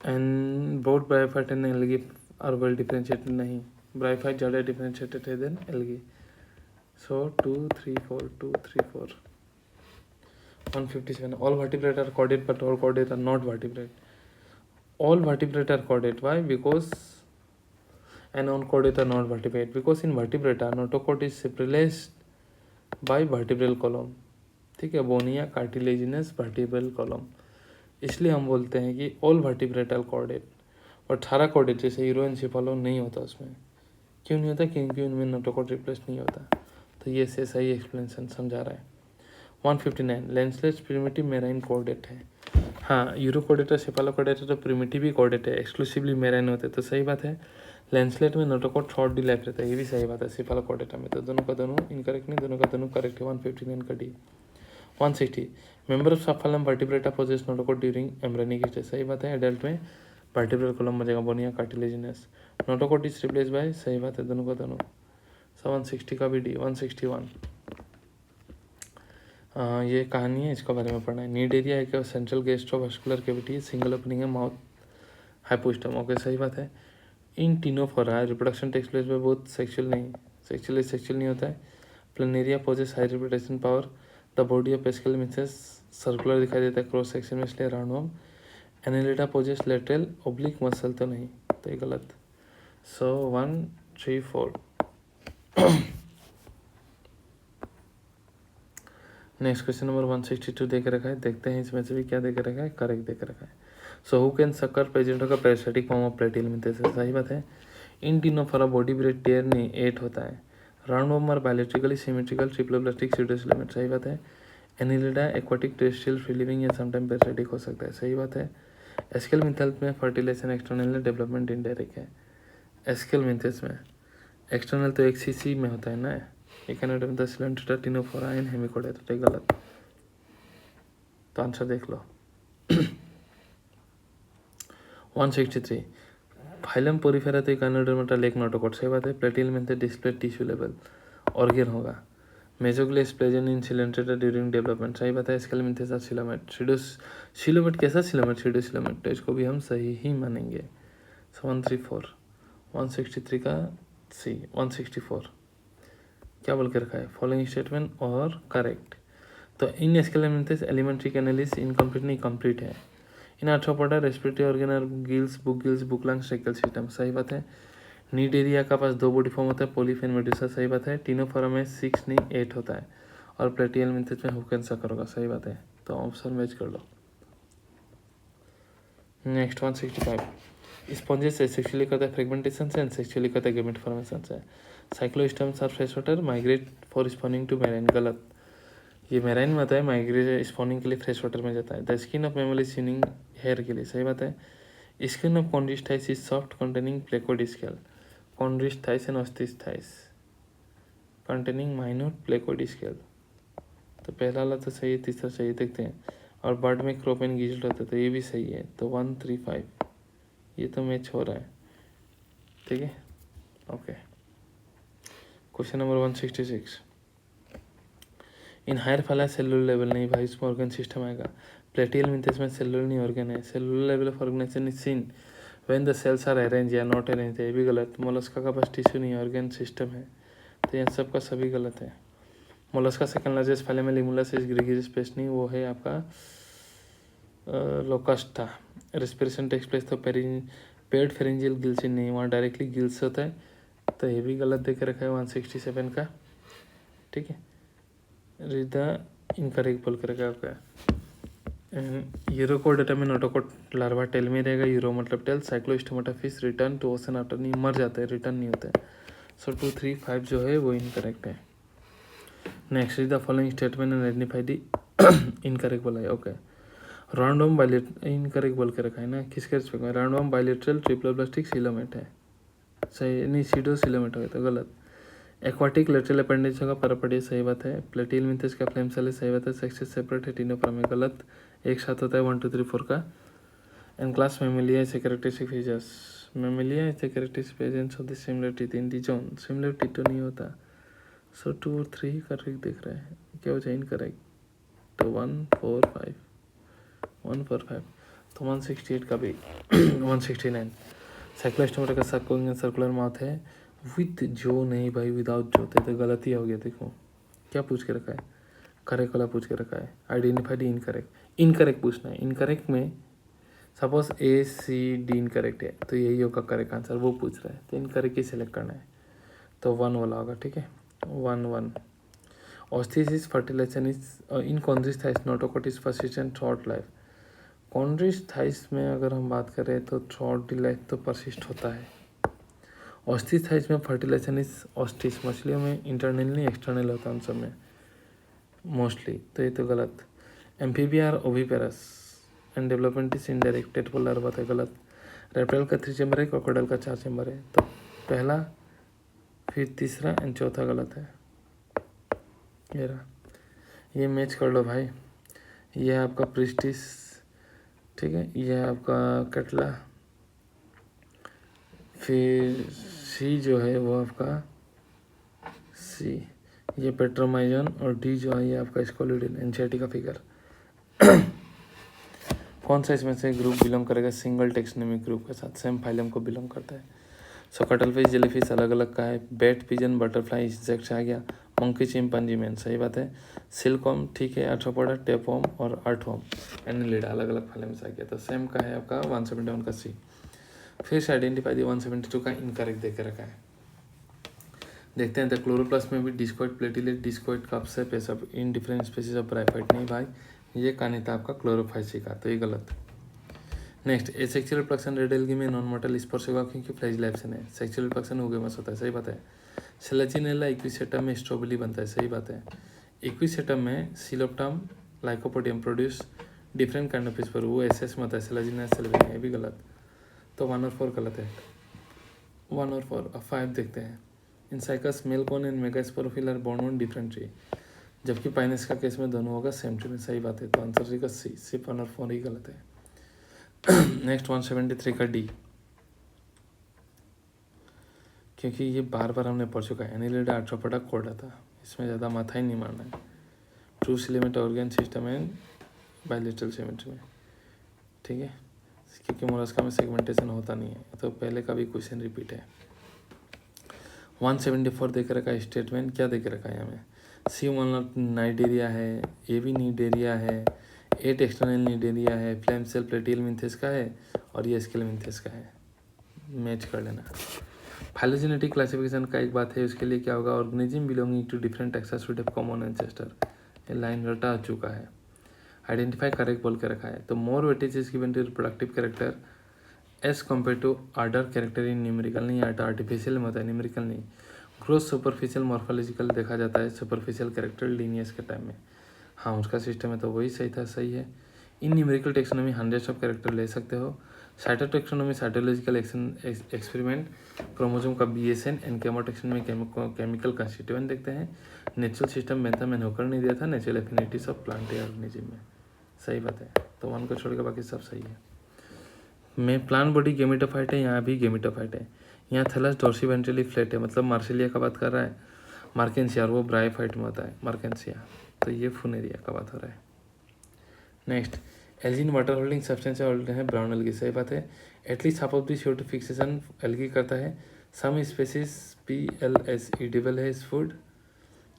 And both bryophyte and algae are well differentiated, नहीं ब्रायोफाइट ज़्यादा डिफरेंशिएटेड है than algae. So 2 3 4 2 3 4 157 all vertebrate are chordate but all chordate are not vertebrate. All vertebrate are chordate, why? Because and non-chordate are not vertebrate, because in vertebrate notochord is replaced by vertebral column, ठीक है, बोनिया कार्टिलेजिनस वर्टिब्रल कॉलम, इसलिए हम बोलते हैं कि ऑल वर्टिब्रेटल कॉर्डेट, और 18 कॉर्डेट जैसे हीरोइनसेफालो नहीं होता उसमें। क्यों नहीं होता? क्योंकि उनमें नोटोकॉर्ड रिप्लेस नहीं होता। तो ये से सही एक्सप्लेनेशन समझा रहा है। 159 लेंसलेस प्रिमिटिव मेराइन कॉर्डेट है। हाँ, यूरोकॉर्डेट और सेफालोकॉर्डेट तो प्रिमिटिव ही कॉर्डेट है, एक्सक्लूसिवली मेराइन होते, तो सही बात है। लेंसलेट में नोटोकॉर्ड शॉर्ट डी लाइफ रहता है, ये भी सही बात है सेफालोकॉर्डेटा में। तो दोनों का दोनों इनकरेक्ट नहीं, दोनों का दोनों करेक्ट है। 159 का D. 160 member of subphylum vertebrata possess notochord during embryonic stage, सही बात है। एडल्ट में वर्टिब्रल कॉलम बचेगा, bony or cartilaginous. Notochord is replace by, सही बात है, दोनों का दोनों। 160 का भी डी। 161 ये कहानी है, इसके बारे में पढ़ना है। नीड एरिया एक central gastrovascular cavity, single opening है, माउथ हाइपोस्टम, ओके सही बात है। In ctenophora reproduction takes place by both sexual नहीं होता है। Planaria possess high reproduction power. The body of aschelminthes circular दिखाई देता है क्रॉस सेक्शन में, इसलिए roundworm. Annelida possess lateral oblique muscle, तो नहीं, तो ये गलत। सो 1 3 4। नेक्स्ट क्वेश्चन नंबर 162 दे के रखा है, देखते हैं इसमें से भी क्या दे के रखा है। करेक्ट दे के रखा है। So who can sucker present होगा पैरासिटिक फॉर्म ऑफ प्लेटियल मिथेस, सही बात है। इन टिनोफोरा बॉडी ब्रेड टेयर नहीं 8 होता है। राउंड वॉर्म और बायोलॉजिकली सिमेट्रिकल ट्रिप्लोप्लास्टिक सीडोसिलेमेट, सही बात है। Annelida aquatic terrestrial free living या समटाइम पैरासिटिक हो सकता है, सही बात है। एस्केल मिथेल्स में फर्टिलाइजेशन एक्सटर्नल डेवलपमेंट इनडायरेक्ट है। एस्केल मिथेस में एक्सटर्नल तो एक सीसी में होता है ना, द सिलेंट्रा टिनोफोरा एंड हेमिकोडेटा, गलत। तो आंसर देख लो। 163 फाइलम पोरीफेरा तो इकानोडर्मेटा लेक नोटोकॉट, सही बात है। प्लेटियल में डिस्प्ले टिश्यू लेवल ऑर्गेन होगा। Mesoglea present in coelenterata during development, सही बात है। स्केल में थे सिलोमेट सिलोमेट कैसा सिलोमेट सिलोमेट, तो इसको भी हम सही ही मानेंगे। 134 163 का सी। 164 क्या बोल के रखा है, फॉलोइंग स्टेटमेंट और करेक्ट। तो इन एस्केलेमेंथस एलिमेंट्री कैनलिस इनकम्प्लीट नहीं कंप्लीट है। इन आर्थ्रोपोडा रेस्पिरेटरी ऑर्गन और gills book lungs cycle system, सही बात है। नीड एरिया का पास 2 बॉडी फॉर्म होता है, पोलीफेन मेडुसा, सही बात है। टिनोफोरा में 6 नहीं 8 होता है, और प्लेटियल मिथेस में हुक एंड सकर होगा, सही बात है। तो ऑप्शन मैच कर लो। नेक्स्ट 165 स्पॉन्जेस से सेक्सुअली करता है फ्रेगमेंटेशन से, एंड सेक्सुअली करता है गैमेट फॉर्मेशन से। Cyclostomes are fresh water migrate for spawning to marine, गलत। ये मैराइन में आता है, माइग्रेट स्पॉनिंग के लिए फ्रेश वाटर में जाता है। The skin of mammal is स्विनिंग हेयर के लिए, सही बात है। Skin of chondrichthyes is soft containing placoid scale, chondrichthyes and osteichthyes containing minute placoid scale. तो पहला वाला तो सही है, तीसरा सही, देखते हैं। और बर्ड में क्रोप एंड गिजल्ट होता है, तो ये भी सही है। तो 135 ये तो मैच हो रहा है, ठीक है, okay. Question number 166 in higher phyla cellular level नहीं भाई, इसमें ऑर्गन सिस्टम आएगा। प्लेटियल मिथेस में सेलुलर नहीं ऑर्गन है। Cellular level of organization is seen when the cells are arrange या नॉट अरेंज, ये भी गलत। मोलस्का का पास टिश्यू नहीं ऑर्गन सिस्टम है, तो यह सब का सभी गलत है। मोलस्का सेकंड लार्जेस्ट फैले में लिमुलस इज ग्रेगरी स्पेस नहीं, वो है आपका लोकस्टा। रेस्पिरेशन टेक्स प्लेस तो पेड फेरेंजियल गिल्स नहीं, वहाँ डायरेक्टली गिल्स होता है, तो ये भी गलत देके रखा है 167 का, ठीक है। रिदा इनकरेक्ट बोल कर रखा है आपका। यूरोकोडेटा में नोटोकोट लार्वा टेल में रहेगा, यूरो मतलब tail. Cyclostomata fish return to ocean after, नहीं मर जाता है, रिटर्न नहीं होता है। सो 2 3 5 जो है वो इनकरेक्ट है। Next is the following statement and identify the incorrect बोला है, ओके। राउंडोम बायलेट इनकरेक्ट बोल के रखा है ना, किसके रिस्पेक्ट में? राउंडोम बायलेटरल ट्रिप्लोप्लास्टिक सिलोमेट है, सही नहीं, सीडो सिलोमेट हो तो गलत। एक्वाटिक लेटरल अपेंडेज होगा, परपड़िया, सही बात है। प्लेटियल मिथेस का फ्लेम सेल है, सही बात है। सेक्सेस सेपरेट है, टिनोफोरा में गलत, एक साथ होता है 1 2 3 4 का। And class Mammalia is a characteristic features, Mammalia is a characteristic presence of the similar teeth in the zone, similar teeth तो नहीं होता। सो 2 और 3 करेक्ट दिख रहा है, क्या हो जाए इनकरेक्ट। तो 145 तो 168 का भी 169 साइक्लोस्टोमेटा का सर्कुलर माउथ है विथ जो नहीं भाई, विदाउट जो, तो गलत ही हो गया। देखो क्या पूछ के रखा है, करेक्ट वाला पूछ के रखा है। आइडेंटिफाइड इनकरेक्ट पूछना है। इनकरेक्ट में suppose A C D incorrect है, तो यही होगा करेक्ट आंसर, वो पूछ रहा है, तो इनकरेक्ट ही सिलेक्ट करना है। तो 1 वाला होगा, ठीक है। 1 osteichthyes fertilisation is in chondrichthyes notochord is persistent short life, chondrichthyes में अगर हम बात करें तो थ्रॉट डिलाइट तो परसिस्ट होता है। ऑस्टिस्थाइस में फर्टिलाइजेशन इज ऑस्टिस, मछलियों में इंटरनली एक्सटर्नल होता है उन सब में मोस्टली, तो ये तो गलत। एम्फीबिया और oviparous and development is indirect, tadpole larva है, गलत। रेप्टाइल का 3 चैम्बर है, क्रोकोडाइल का 4 चैम्बर है, तो पहला फिर तीसरा एंड चौथा गलत है। ये रहा, ये मैच कर लो भाई। ये है आपका प्रिस्टिस, ठीक है, ये है आपका कटला, फिर सी जो है वो आपका सी, ये पेट्रोमाइजन, और डी जो है ये आपका स्कोलिडिन, एंजाइटी का फिगर। कौन सा इसमें से ग्रुप बिलोंग करेगा सिंगल टेक्सोनोमिक ग्रुप के साथ, सेम फाइलम को बिलोंग करता है। सो कटलफिश, जेलीफिश अलग अलग का है। बैट, पिजन, बटरफ्लाई, इंसेक्ट आ गया। मंकी, चिंपांजी, मैन, सही बात है। सिल्कवर्म, ठीक है, आर्थ्रोपोडा, टेपवर्म और अर्थवर्म, एनिलिडा अलग अलग फाइलम से आ गया, तो सेम का है आपका 171 का सी। फिश आइडेंटिफाई दी 172 का इनकरेक्ट देकर रखा है। देखते हैं तो क्लोरोप्लास्ट में भी डिस्कॉइड, प्लेटिलेट, डिस्कॉइड, कपसेप, ये सब in different species of bryophyte, नहीं भाई ये कहानी था आपका क्लोरोफाइसी का, तो ये गलत। Next, asexual reproduction red algae में नॉन मोर्टल स्पर्श होगा क्योंकि फ्लैजिलेशन है। सेक्सुअल रिप्रोडक्शन ओगेमस होता है, सही बात है। सेलेजिनेला इक्विसेटम में स्ट्रॉबेरी बनता है, सही बात है। इक्विसेटम में psilotum lycopodium produce different kind of spore, वो एसएस में होता है, सेलेजिनेला सेलेजिन, ये भी गलत। तो 1 और 4 गलत है, 1 और 4। अब 5 देखते हैं। In cycas, male cone and megasporophyll are borne on different tree, जबकि पाइनस का केस में दोनों होगा सेम ट्री में, सही बात है। तो आंसर सी का सी, सिर्फ 1 और 4 ही गलत है। नेक्स्ट 173 का डी, क्योंकि ये बार बार हमने पढ़ चुका है। एनिलिडा, आर्थ्रोपोडा, कोर्डा था, इसमें ज़्यादा माथा ही नहीं मारना है। True coelomate organ system and bilateral symmetry में, ठीक है, क्योंकि मोलस्का में सेगमेंटेशन होता नहीं है, तो पहले का भी क्वेश्चन रिपीट है। 174 देकर रखा है स्टेटमेंट, क्या देकर रखा है हमें, सी वालनट नाइडेरिया है, ए भी नीडेरिया है, 8 एक्सटर्नल नीडेरिया है, फ्लेम सेल प्लेटियल मिंथेस का है, और ये स्केल मिंथेस का है, मैच कर लेना। फाइलोजेनेटिक क्लासिफिकेशन का एक बात है, उसके लिए क्या होगा, organism belonging to different taxa should have common ancestor, ये लाइन रटा आ चुका है। आइडेंटिफाई करेक्ट बोल के रखा है, तो more weightage is given to reproductive character as compare to order character in numerical, नहीं आता, आर्टिफिशियल में होता है, न्यूमेरिकल नहीं। ग्रोथ सुपरफिशियल मॉर्फोलॉजिकल देखा जाता है सुपरफिशियल कैरेक्टर लीनियस के टाइम में, हाँ उसका सिस्टम है तो वही सही था, सही है। इन न्यूमेरिकल टेक्सोनॉमी 100 ऑफ कैरेक्टर ले सकते हो। साइटोटेक्सोनॉमी साइटोलॉजिकल एक्सपेरिमेंट, क्रोमोसोम का BSN, एंड केमोटेक्सोनॉमी में केमिकल कंस्टिट्यूएंट देखते हैं। नेचुरल सिस्टम बनता मैंने होकर नहीं दिया था, natural affinities of plant organism में, सही बात है। तो 1 को छोड़ के बाकी सब सही है। में प्लांट बॉडी गेमिटोफाइट है, यहाँ भी गेमिटोफाइट है। यहाँ थैलस डोर्सिवेंट्रली फ्लैट है, मतलब मार्सिलिया का बात कर रहा है। मार्केंसिया, और वो ब्रायोफाइट में होता है मार्केंसिया, तो ये फुनेरिया का बात हो रहा है। Next, Elgin water holding substance है, ब्राउन एल्गी, सही बात है। At least half of the CO2 fixation algae करता है। सम स्पेसिस PLS ईडिबल है इस फूड,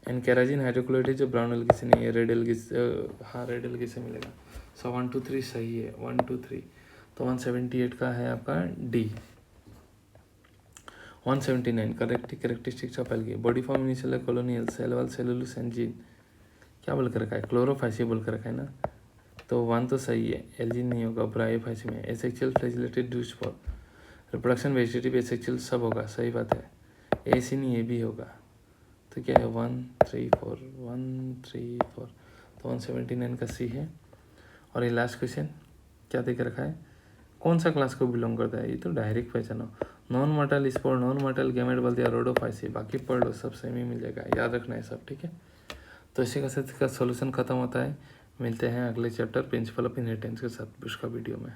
एंड कैराजिन हाइड्रोक्लोराइड है जो ब्राउन एल्गी से नहीं है, रेड एल्गी, हाँ रेड एल्गी से मिलेगा। सो 1 2 3 सही है, 1 2 3, तो 178 का है आपका D. 179 characteristics of algae, body form unicellular colonial, cell wall, cellulose and gene, क्या बोल कर रखा है, क्लोरोफाइसी बोल कर रखा है ना, तो 1 तो सही है, एल्जिन नहीं होगा, ब्रायोफाइसी में। एसेक्सुअल फ्लैजिलेटेड डूज फॉर रिप्रोडक्शन, वेजिटेटिव एसेक्सुअल सब होगा, सही बात है। AC नहीं, ये भी होगा, तो क्या है 1 3 4 1 3 4, तो 179 का सी है। और ये लास्ट क्वेश्चन क्या देकर रखा है, कौन सा क्लास को बिलोंग करता है, ये तो डायरेक्ट पहचानो। नॉन मॉर्टल स्पोर, नॉन मॉर्टल गैमेट बोल दिया, रोडोफाइसी, बाकी पढ़ लो, सब सेम ही मिल जाएगा, याद रखना है सब, ठीक है। तो इसी का सोल्यूशन खत्म होता है। मिलते हैं अगले चैप्टर प्रिंसिपल ऑफ इनहेरिटेंस के साथ उसका वीडियो में।